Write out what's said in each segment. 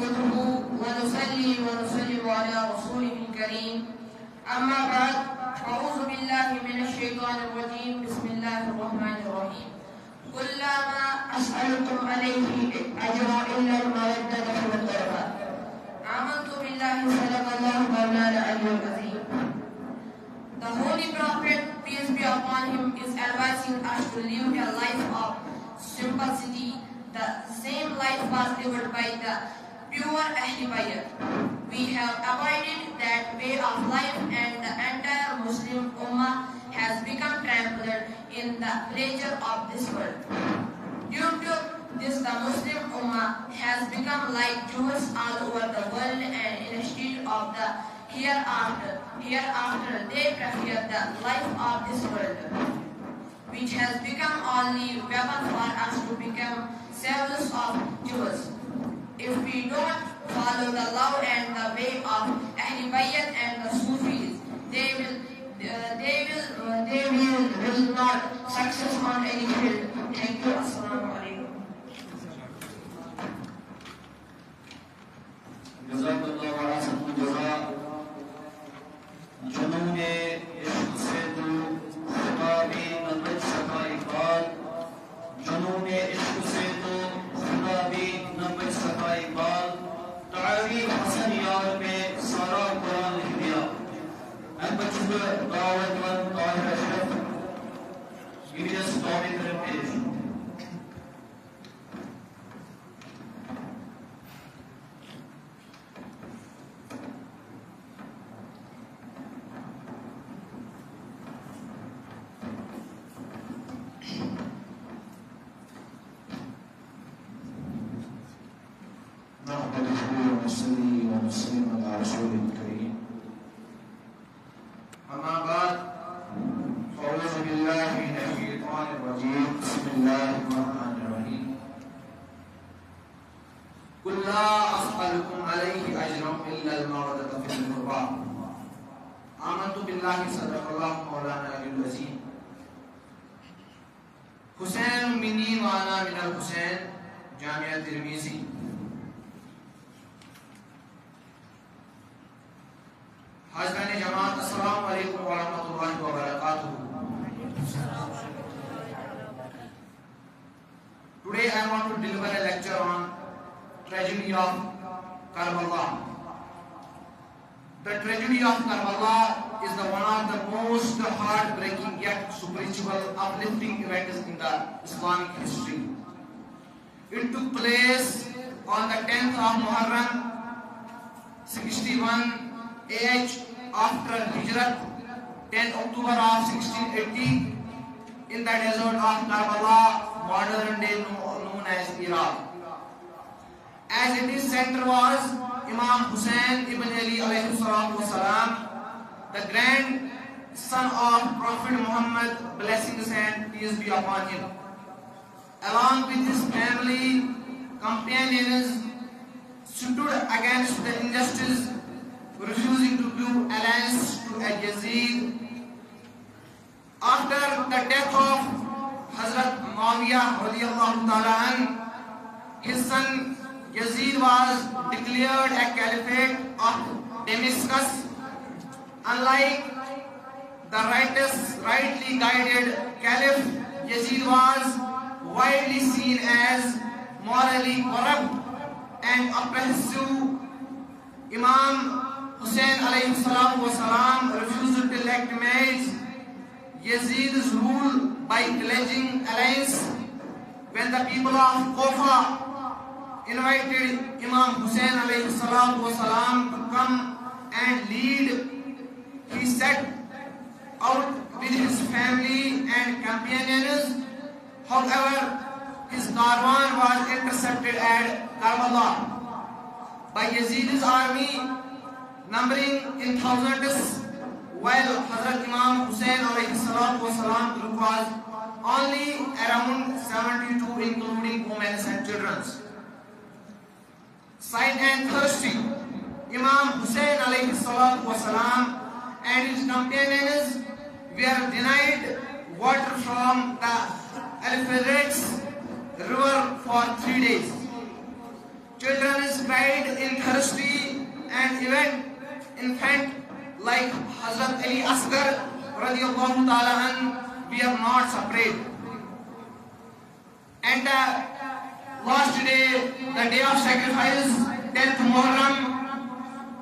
نحمده ونصلي ونسلم على رسوله الكريم أما بعد أعوذ بالله من الشيطان الرجيم بسم الله الرحمن الرحيم قل لا ما أسألكم عليه أجرا إلا المودة في القربى آمنت بالله صدق الله مولانا العلي العظيم. The Holy Prophet, peace be upon him, is advising us to live a life of simplicity. The same life was lived by the pure Ahl Bayt. We have avoided that way of life and the entire Muslim Ummah has become trampled in the pleasure of this world. Due to this, the Muslim Ummah has become like Jews all over the world, and instead of the hereafter they prefer the life of this world, which has become only weapon for us to become slaves of Jews. If we don't follow the law and the way of Ahl Bayt and the Sufis, they will not success on any field. Thank you. Assalamu alaikum. Jazakallah wa ahsanul jazaa. जुनून इश्क से तू खुदाबी नज़र सका इकबाल, जुनून इश्क से तू खुदाबी नज़र सका इकबाल, तारीफ हसन यार में सारा कुरान लिख दिया. And बच्चों दावत one Tahir Ashraf video story तरफ पेश. أما بعد فأعوذ بالله من الشيطان الرجيم بسم الله الرحمن الرحيم قل لا أسألكم عليه أجرا إلا المودة في القربى آمنت بالله صدق الله مولانا العلي العظيم. حسين مني وأنا من الحسين. جامعة ترمذی. Hazrat Jamaat, Assalamu alaikum wa rahmatullahi wa barakatuh. Today I want to deliver a lecture on tragedy of Karbala. The tragedy of Karbala is one of the most heartbreaking yet spiritual uplifting events in the Islamic history. It took place on the 10th of Muharram 61 AH after Hijrat, 10 October of 1680, in the desert of Karbala, modern day known as Iraq. As its center was Imam Hussain ibn Ali alayhi salatu wasalam, the grandson of Prophet Muhammad, blessings and peace be upon him. Along with his family, companions stood against the injustice, refusing to give alliance to Yazid. After the death of Hazrat Muawiyah radiyallahu ta'ala an, his son Yazid was declared a caliphate of Damascus. Unlike the rightly guided caliph, Yazid was widely seen as morally corrupt and oppressive. Imam Hussain alayhi salatu wasalam refused to legitimize Yazid's rule by pledging alliance. When the people of Kufa invited Imam Hussain alayhi salatu wasalam to come and lead, he set out with his family and companions. However, his caravan was intercepted at Karbala by Yazid's army, numbering in thousands, while Hazrat Imam Hussain alayhi salatu wasalam group was only around 72, including women and children. Sight and thirsty, Imam Hussain alayhi salatu wasalam and his companions were denied water from the Euphrates river for 3 days. Children cried in thirsty and even infant like Hazrat Ali Asghar radiallahu ta'ala an, we are not separate. And last day, the day of sacrifice, 10th Muharram,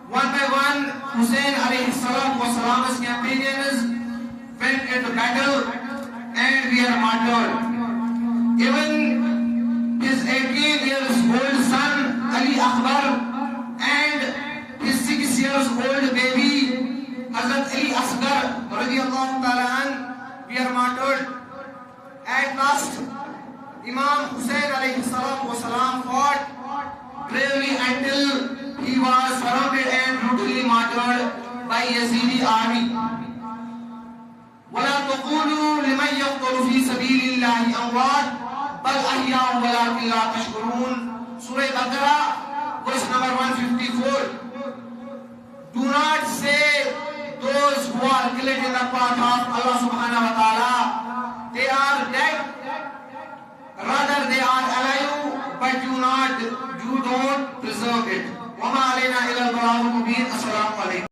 one by one, Hussein alayhi salatu wasalam's companions went into battle and we are martyred. Even his 18 years old son Ali Akbar and his 6 years old baby Hazrat Ali Asghar radiyallahu ta'ala an, we are martyred. At last, Imam Hussein alayhi salatu wasalam fought bravely until he was surrounded and brutally martyred by Yazidi army. ولا تقولوا لمن يقتل في سبيل الله أموات بل أحياء ولكن لا تشكرون. Surah Baqarah, verse number 154. Do not say those who are killed in the path of Allah subhanahu wa ta'ala, they are dead. Rather they are alive, but you don't preserve it. وَمَا عَلَيْنَا إِلَّا الْبَلَاغُ الْمُبِينُ. Assalamu alaikum.